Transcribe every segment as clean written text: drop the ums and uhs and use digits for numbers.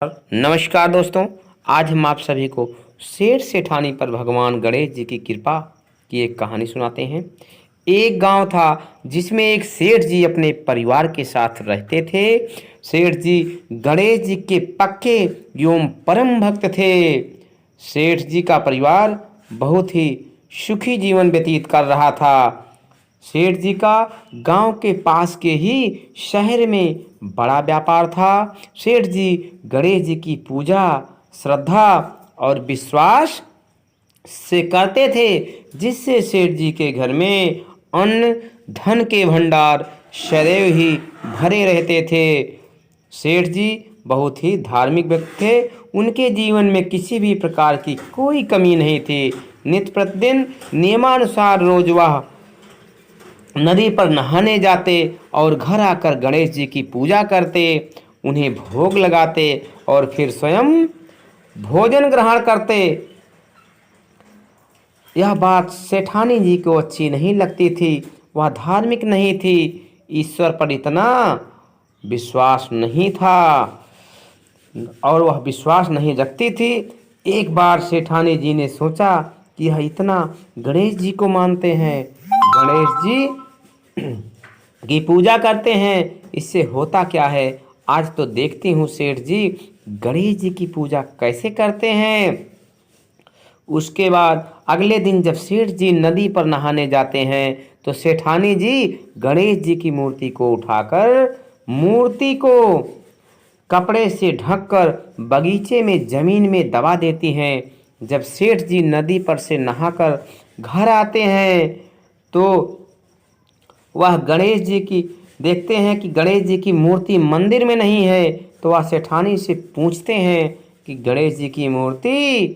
नमस्कार दोस्तों। आज हम आप सभी को सेठ सेठानी पर भगवान गणेश जी की कृपा की एक कहानी सुनाते हैं। एक गांव था जिसमें एक सेठ जी अपने परिवार के साथ रहते थे। सेठ जी गणेश जी के पक्के एवं परम भक्त थे। सेठ जी का परिवार बहुत ही सुखी जीवन व्यतीत कर रहा था। सेठ जी का गांव के पास के ही शहर में बड़ा व्यापार था। सेठ जी गणेश जी की पूजा श्रद्धा और विश्वास से करते थे, जिससे सेठ जी के घर में अन्न धन के भंडार सदैव ही भरे रहते थे। सेठ जी बहुत ही धार्मिक व्यक्ति थे। उनके जीवन में किसी भी प्रकार की कोई कमी नहीं थी। नित्य प्रतिदिन नियमानुसार रोज वह नदी पर नहाने जाते और घर आकर गणेश जी की पूजा करते, उन्हें भोग लगाते और फिर स्वयं भोजन ग्रहण करते। यह बात सेठानी जी को अच्छी नहीं लगती थी। वह धार्मिक नहीं थी, ईश्वर पर इतना विश्वास नहीं था और वह विश्वास नहीं रखती थी। एक बार सेठानी जी ने सोचा कि यह इतना गणेश जी को मानते हैं, गणेश जी की पूजा करते हैं, इससे होता क्या है। आज तो देखती हूँ सेठ जी गणेश जी की पूजा कैसे करते हैं। उसके बाद अगले दिन जब सेठ जी नदी पर नहाने जाते हैं तो सेठानी जी गणेश जी की मूर्ति को उठाकर मूर्ति को कपड़े से ढककर बगीचे में जमीन में दबा देती हैं। जब सेठ जी नदी पर से नहाकर घर आते हैं तो वह गणेश जी की देखते हैं कि गणेश जी की मूर्ति मंदिर में नहीं है। तो वह सेठानी से पूछते हैं कि गणेश जी की मूर्ति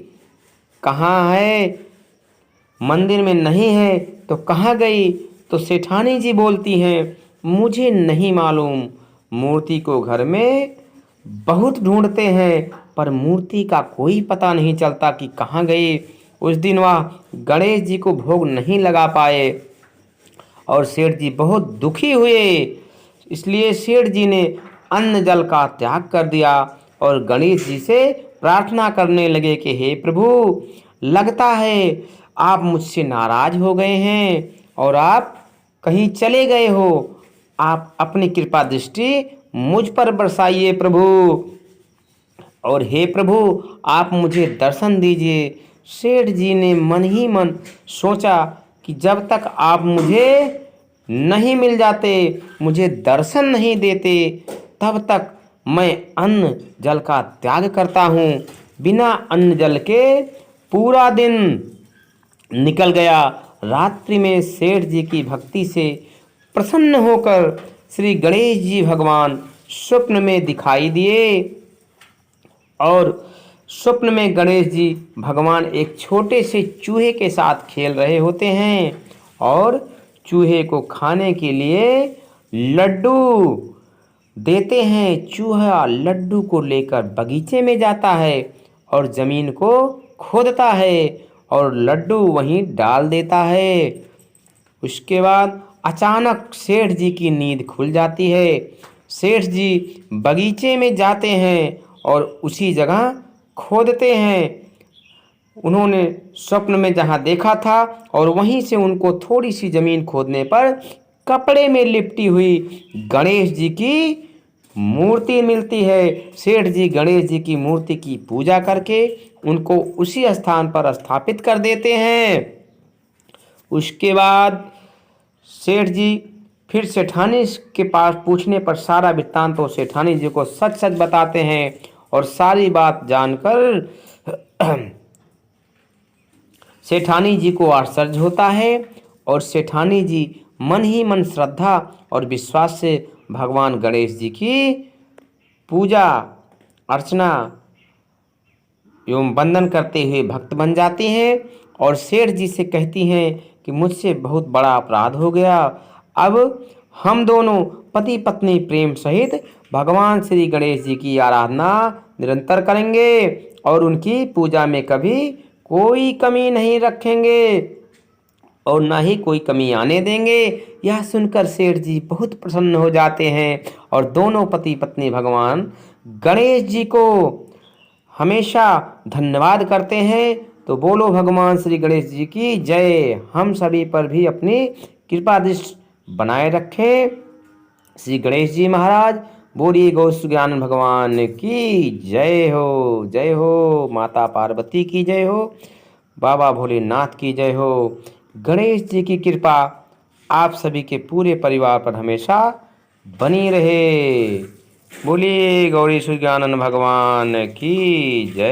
कहाँ है, मंदिर में नहीं है तो कहाँ गई। तो सेठानी जी बोलती हैं, मुझे नहीं मालूम, मूर्ति को घर में बहुत ढूंढते हैं पर मूर्ति का कोई पता नहीं चलता कि कहाँ गई। उस दिन वह गणेश जी को भोग नहीं लगा पाए और सेठ जी बहुत दुखी हुए। इसलिए सेठ जी ने अन्न जल का त्याग कर दिया और गणेश जी से प्रार्थना करने लगे कि हे प्रभु, लगता है आप मुझसे नाराज हो गए हैं और आप कहीं चले गए हो। आप अपनी कृपा दृष्टि मुझ पर बरसाइए प्रभु, और हे प्रभु आप मुझे दर्शन दीजिए। सेठ जी ने मन ही मन सोचा कि जब तक आप मुझे नहीं मिल जाते, मुझे दर्शन नहीं देते, तब तक मैं अन्न जल का त्याग करता हूँ। बिना अन्न जल के पूरा दिन निकल गया। रात्रि में सेठ जी की भक्ति से प्रसन्न होकर श्री गणेश जी भगवान स्वप्न में दिखाई दिए और स्वप्न में गणेश जी भगवान एक छोटे से चूहे के साथ खेल रहे होते हैं और चूहे को खाने के लिए लड्डू देते हैं। चूहा लड्डू को लेकर बगीचे में जाता है और जमीन को खोदता है और लड्डू वहीं डाल देता है। उसके बाद अचानक सेठ जी की नींद खुल जाती है। सेठ जी बगीचे में जाते हैं और उसी जगह खोदते हैं उन्होंने स्वप्न में जहां देखा था, और वहीं से उनको थोड़ी सी जमीन खोदने पर कपड़े में लिपटी हुई गणेश जी की मूर्ति मिलती है। सेठ जी गणेश जी की मूर्ति की पूजा करके उनको उसी स्थान पर स्थापित कर देते हैं। उसके बाद सेठ जी फिर सेठानी के पास पूछने पर सारा वृत्तांत तो सेठानी जी को सच सच बताते हैं और सारी बात जानकर सेठानी जी को आश्चर्य होता है और सेठानी जी मन ही मन श्रद्धा और विश्वास से भगवान गणेश जी की पूजा अर्चना एवं वंदन करते हुए भक्त बन जाती हैं और सेठ जी से कहती हैं कि मुझसे बहुत बड़ा अपराध हो गया। अब हम दोनों पति पत्नी प्रेम सहित भगवान श्री गणेश जी की आराधना निरंतर करेंगे और उनकी पूजा में कभी कोई कमी नहीं रखेंगे और ना ही कोई कमी आने देंगे। यह सुनकर सेठ जी बहुत प्रसन्न हो जाते हैं और दोनों पति पत्नी भगवान गणेश जी को हमेशा धन्यवाद करते हैं। तो बोलो भगवान श्री गणेश जी की जय। हम सभी पर भी अपनी कृपा दृष्टि बनाए रखें। श्री गणेश जी महाराज, बोलिए गौ ज्ञान भगवान की जय हो। जय हो। माता पार्वती की जय हो। बाबा भोलेनाथ की जय हो। गणेश जी की कृपा आप सभी के पूरे परिवार पर हमेशा बनी रहे। बोलिए गौरी सुज्ञानंद भगवान की जय।